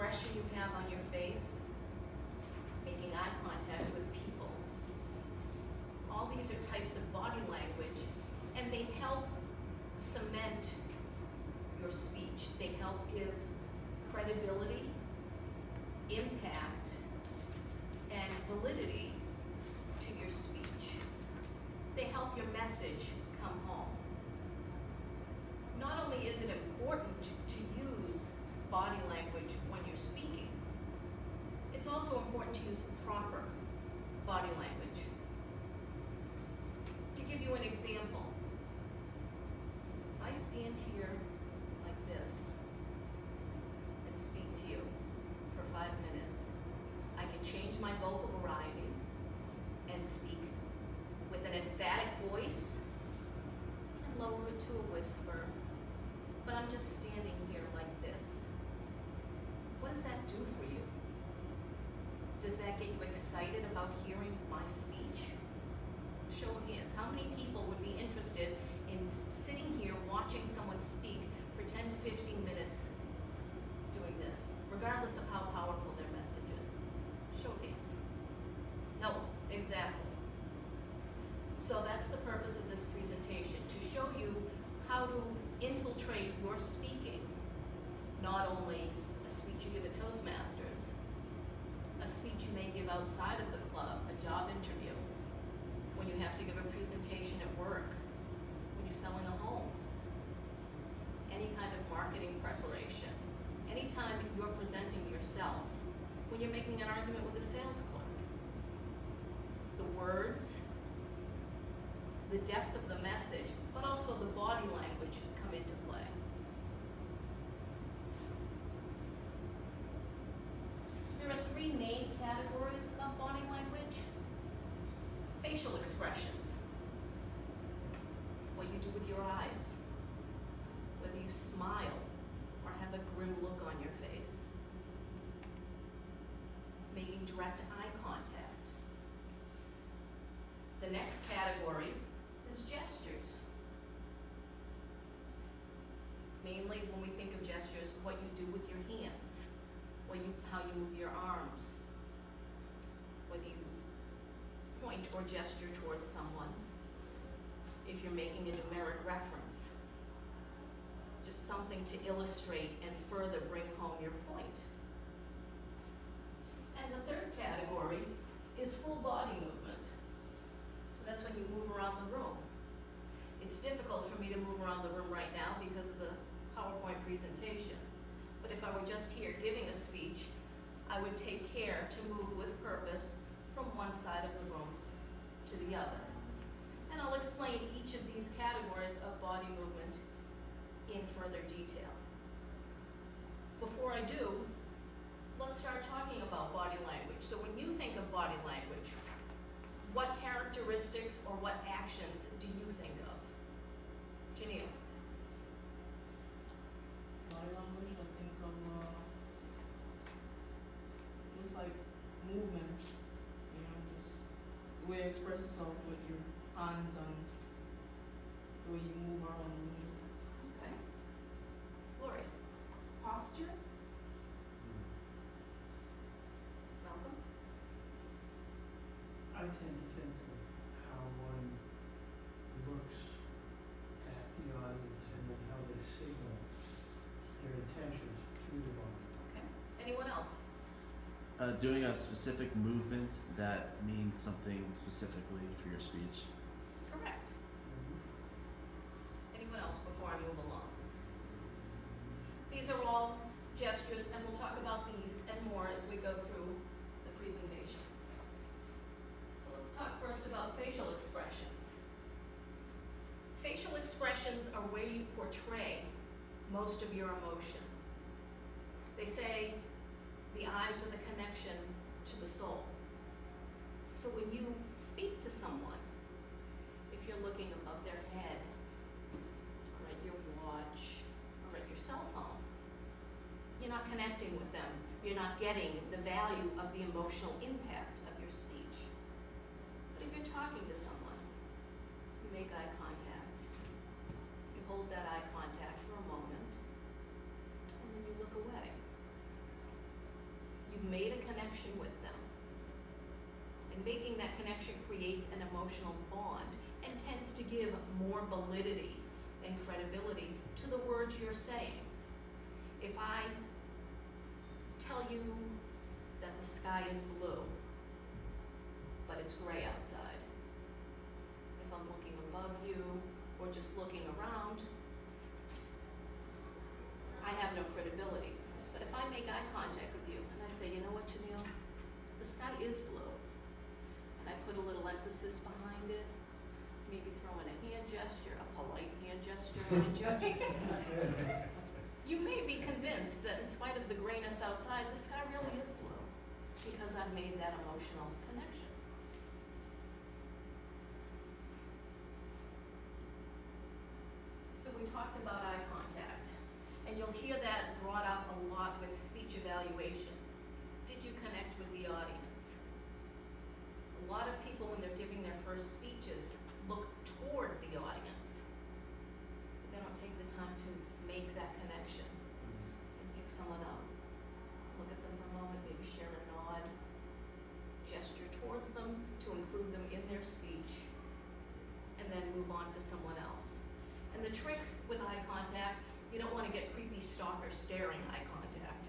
expression you have on your face, making eye contact with people. All these are types of body language, and they help cement your speech. They help give credibility, impact, and validity to your speech. They help your message come home. Not only is it important to use body language when you're speaking, it's also important to use proper body language. To give you an example, if I stand here like this and speak to you for 5 minutes, I can change my vocal variety and speak with an emphatic voice and lower it to a whisper, but I'm just standing here like this. What does that do for you? Does that get you excited about hearing my speech? Show of hands. How many people would be interested in sitting here watching someone speak for 10 to 15 minutes doing this, regardless of how powerful their message is? Show of hands. No, exactly. So that's the purpose of this presentation, to show you how to infiltrate your speaking, not only a speech you give at Toastmasters, a speech you may give outside of the club, a job interview, when you have to give a presentation at work, when you're selling a home, any kind of marketing preparation, anytime you're presenting yourself, when you're making an argument with a sales clerk. The words, the depth of the message, but also the body language come into play. There are 3 main categories of body language. Facial expressions, what you do with your eyes, whether you smile or have a grim look on your face, making direct eye contact. The next category is gestures. Mainly when we think of gestures, what you do with your hands, how you move your arms, whether you point or gesture towards someone, if you're making a numeric reference, just something to illustrate and further bring home your point. And the third category is full body movement. So that's when you move around the room. It's difficult for me to move around the room right now because of the PowerPoint presentation. But if I were just here giving a speech, I would take care to move with purpose from one side of the room to the other. And I'll explain each of these categories of body movement in further detail. Before I do, let's start talking about body language. So when you think of body language, what characteristics or what actions do you think of? Janelle? Body language, I think of just like movement, just the way you express yourself with your hands and the way you move around the room. Okay. Gloria? Posture, Malcolm? I tend to think of how one looks at the audience and then how they signal their intentions through the body. Okay. Anyone else? Doing a specific movement that means something specifically for your speech. Correct. Anyone else before I move along? These are all gestures, and we'll talk about these and more as we go through the presentation. So let's talk first about facial expressions. Facial expressions are where you portray most of your emotion. They say the eyes are the connection to the soul. So when you speak to someone, if you're looking above their head, or at your watch, or at your cell phone, you're not connecting with them. You're not getting the value of the emotional impact of your speech. But if you're talking to someone, you make eye contact. You hold that eye contact for a moment, and then you look away. made a connection with them. And making that connection creates an emotional bond and tends to give more validity and credibility to the words you're saying. If I tell you that the sky is blue, but it's gray outside, if I'm looking above you or just looking around, I have no credibility. But if I make eye contact with you and I say, you know what, Janelle, the sky is blue, and I put a little emphasis behind it, maybe throw in a hand gesture, a polite hand gesture, mind you. You may be convinced that in spite of the grayness outside, the sky really is blue because I've made that emotional connection. So we talked about eye contact, and you'll hear that brought up a lot with speech evaluations. Did you connect with the audience? A lot of people, when they're giving their first speeches, look toward the audience. But they don't take the time to make that connection and pick someone up. Look at them for a moment, maybe share a nod, gesture towards them to include them in their speech, and then move on to someone else. And the trick with eye contact, you don't want to get creepy stalker staring eye contact.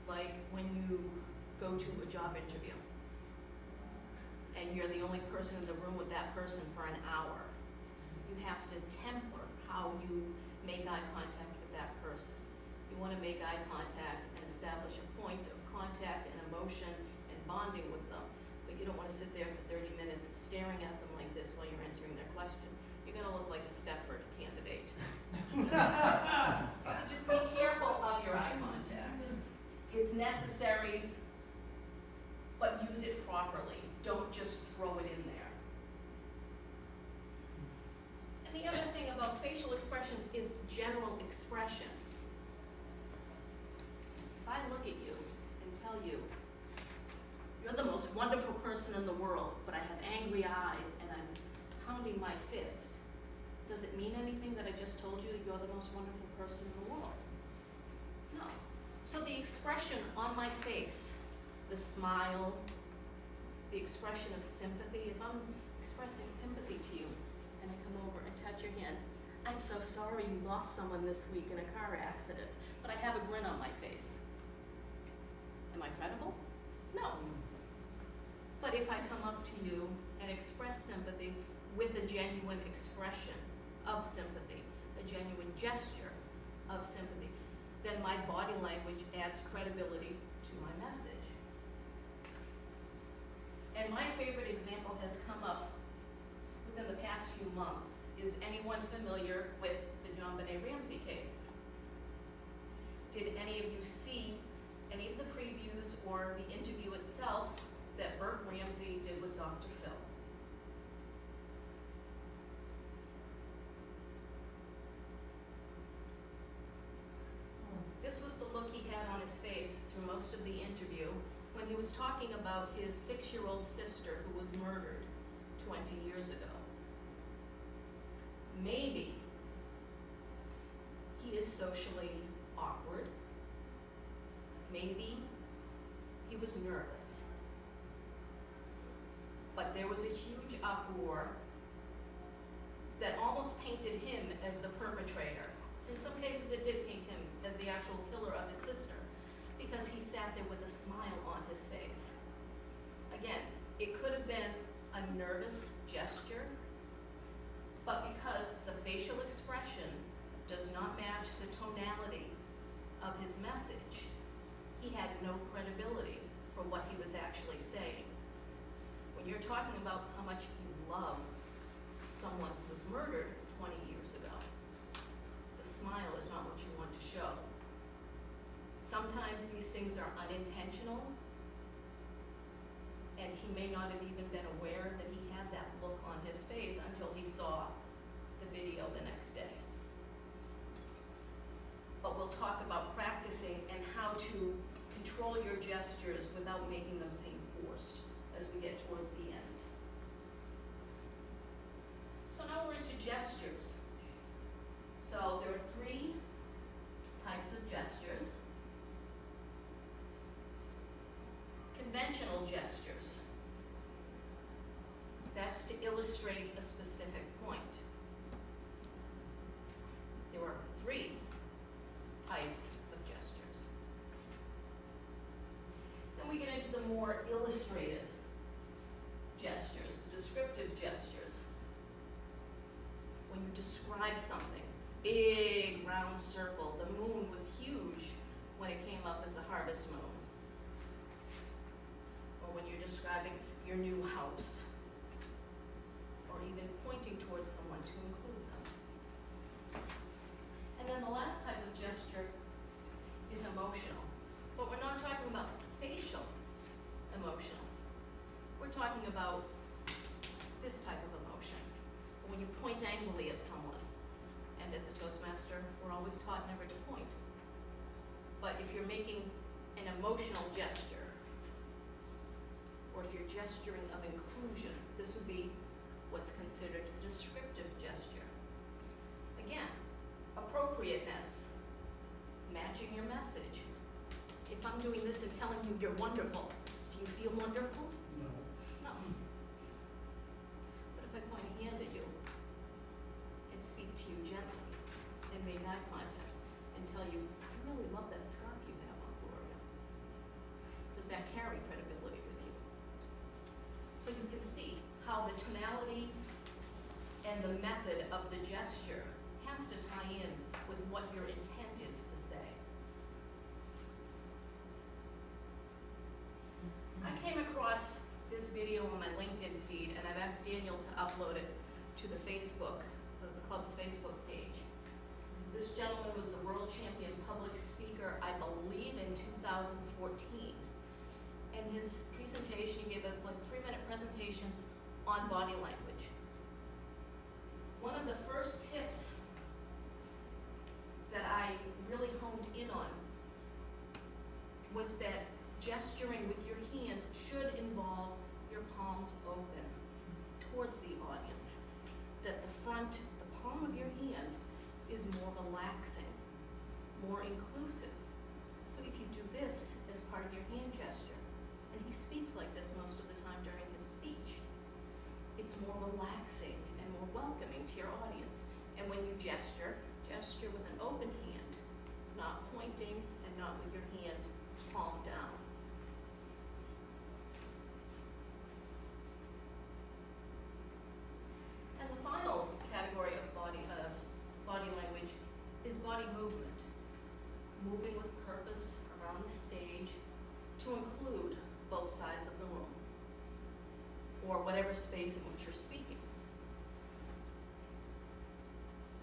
Like when you go to a job interview and you're the only person in the room with that person for an hour. You have to temper how you make eye contact with that person. You want to make eye contact and establish a point of contact and emotion and bonding with them, but you don't want to sit there for 30 minutes staring at them like this while you're answering their question. You're going to look like a Stepford candidate. So just be careful of your eye contact. It's necessary, but use it properly. Don't just throw it in there. And the other thing about facial expressions is general expression. If I look at you and tell you, you're the most wonderful person in the world, but I have angry eyes and I'm pounding my fist, does it mean anything that I just told you that you're the most wonderful person in the world? No. So the expression on my face, the smile, the expression of sympathy, if I'm expressing sympathy to you and I come over and touch your hand, I'm so sorry you lost someone this week in a car accident, but I have a grin on my face. Am I credible? No. But if I come up to you and express sympathy with a genuine expression of sympathy, a genuine gesture of sympathy, then my body language adds credibility to my message. And my favorite example has come up within the past few months. Is anyone familiar with the John Benet Ramsey case? Did any of you see any of the previews or the interview itself that Burt Ramsey did with Dr. Phil? This was the look he had on his face through most of the interview when he was talking about his 6-year-old sister who was murdered 20 years ago. Maybe he is socially awkward. Maybe he was nervous. But there was a huge uproar that almost painted him as the perpetrator. In some cases it did paint him as the actual killer of his sister, because he sat there with a smile on his face. Again, it could have been a nervous gesture, but because the facial expression does not match the tonality of his message, he had no credibility for what he was actually saying. When you're talking about how much you love someone who was murdered 20 years ago, the smile is not what you want to show. Sometimes these things are unintentional, and he may not have even been aware that he had that look on his face until he saw the video the next day. But we'll talk about practicing and how to control your gestures without making them seem forced as we get towards the end. So now we're into gestures. So there are 3 types of gestures. conventional gestures. That's to illustrate a specific point. There are 3 types of gestures. Then we get into the more illustrative gestures, the descriptive gestures. When you describe something, big round circle, the moon was huge when it came up as a harvest moon. Or when you're describing your new house, or even pointing towards someone to include them. And then the last type of gesture is emotional. But we're not talking about facial emotional. We're talking about this type of emotion. When you point angrily at someone. And as a Toastmaster, we're always taught never to point. But if you're making an emotional gesture, or if you're gesturing of inclusion, this would be what's considered a descriptive gesture. Again, appropriateness, matching your message. If I'm doing this and telling you you're wonderful, do you feel wonderful? No. No. But if I point a hand at you and speak to you gently and make eye contact and tell you, I really love that scarf you have on, Gloria, does that carry credibility with you? So you can see how the tonality and the method of the gesture has to tie in with what your intent is to say. I came across this video on my LinkedIn feed, and I've asked Daniel to upload it to the Facebook, the club's Facebook page. This gentleman was the world champion public speaker, I believe, in 2014. And his presentation, he gave a 3-minute presentation on body language. One of the first tips that I really honed in on was that gesturing with your hands should involve your palms open towards the audience. That the palm of your hand is more relaxing, more inclusive. So if you do this as part of your hand gesture, and he speaks like this most of the time during his speech, it's more relaxing and more welcoming to your audience. And when you gesture with an open hand, not pointing and not with your hand palm down. And the final category of body language is body movement. Moving with purpose around the stage to include both sides of the room, or whatever space in which you're speaking.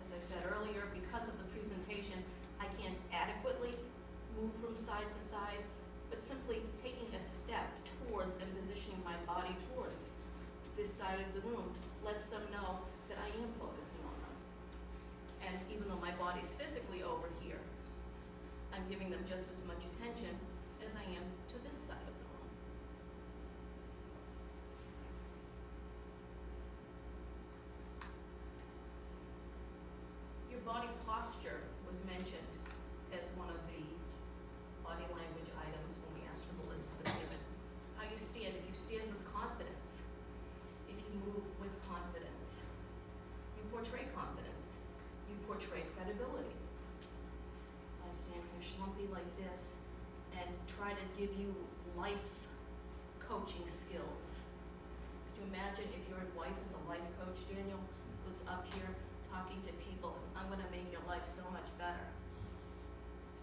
As I said earlier, because of the presentation, I can't adequately move from side to side, but simply taking a step towards and positioning my body towards this side of the room lets them know that I am focusing on them. And even though my body's physically over here, I'm giving them just as much attention as I am to this side of the room. Your body posture was mentioned as one of the body language items when we asked for the list of the given. How you stand, if you stand with confidence, if you move with confidence, you portray confidence, you portray credibility. If I stand here schlumpy like this and try to give you life coaching skills. Could you imagine if your wife is a life coach, Daniel, was up here talking to people, I'm gonna make your life so much better.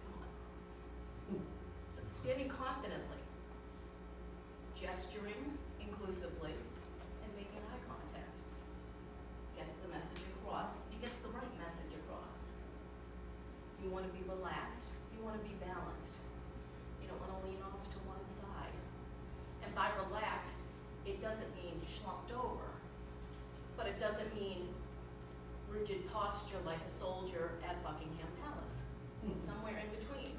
Come on. So standing confidently, gesturing inclusively, and making eye contact gets the message across and gets the right message across. You wanna be relaxed, you wanna be balanced. You don't wanna lean off to one side. And by relaxed, it doesn't mean slumped over, but it doesn't mean rigid posture like a soldier at Buckingham Palace. Somewhere in between.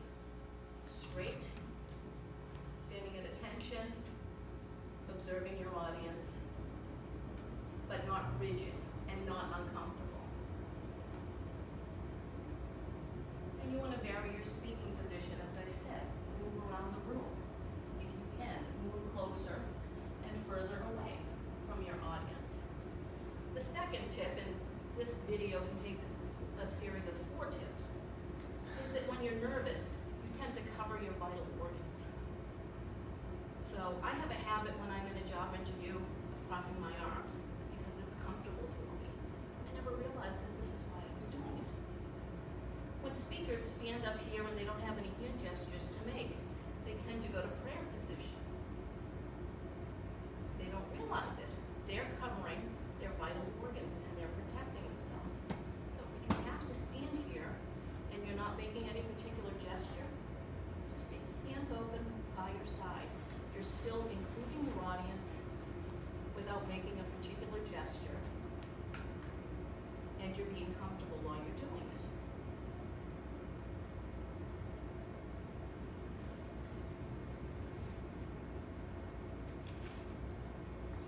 Straight, standing at attention, observing your audience, but not rigid and not uncomfortable. And you want to vary your speaking position, as I said. Move around the room. If you can, move vital organs. So I have a habit when I'm in a job interview of crossing my arms because it's comfortable for me. I never realized that this is why I was doing it. When speakers stand up here and they don't have any hand gestures to make, they tend to go to prayer position. They don't realize it. They're covering their vital organs and they're protecting themselves. So if you have to stand here and you're not making any particular gesture, just stay hands open by your side. You're still including your audience without making a particular gesture, and you're being comfortable while you're doing it.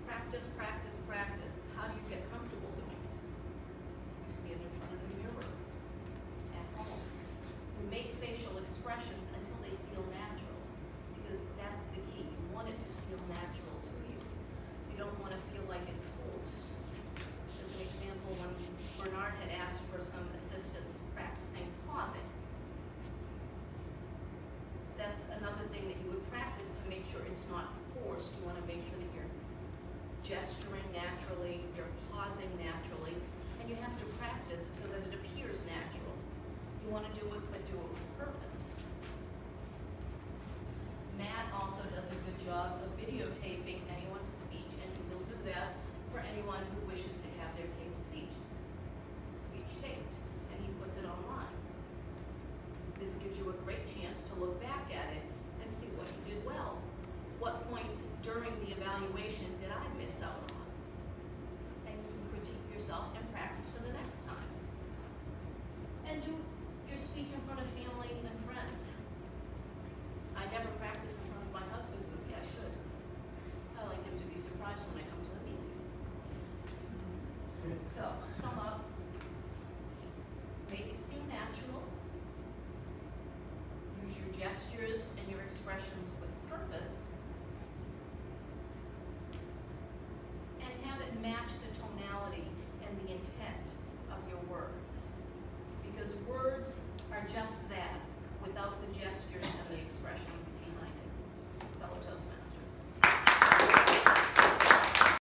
Practice, practice, practice. How do you get comfortable doing it? You stand in front of a mirror at home. You make facial expressions until they feel natural, because that's the key. You want it to feel natural to you. You don't want to feel like it's forced. As an example, when Bernard had asked for some assistance practicing pausing, that's another thing that you would practice to make sure it's not forced. You want to make sure that you're gesturing naturally, you're pausing naturally, and you have to practice so that it appears natural. You want to do it, but do it with purpose. Matt also does a good job of videotaping anyone's speech, and he'll do that for anyone who wishes to have their speech taped, and he puts it online. This gives you a great chance to look back at it and see what you did well. What points during the evaluation did I miss out on? And you can critique yourself and practice for the next time. And do your speech in front of family and friends. I never practice in front of my husband, but maybe I should. I like him to be surprised when I come to the meeting. So, sum up. Make it seem natural. Use your gestures and your expressions with purpose. And have it match the tonality and the intent of your words. Because words are just that, without the gestures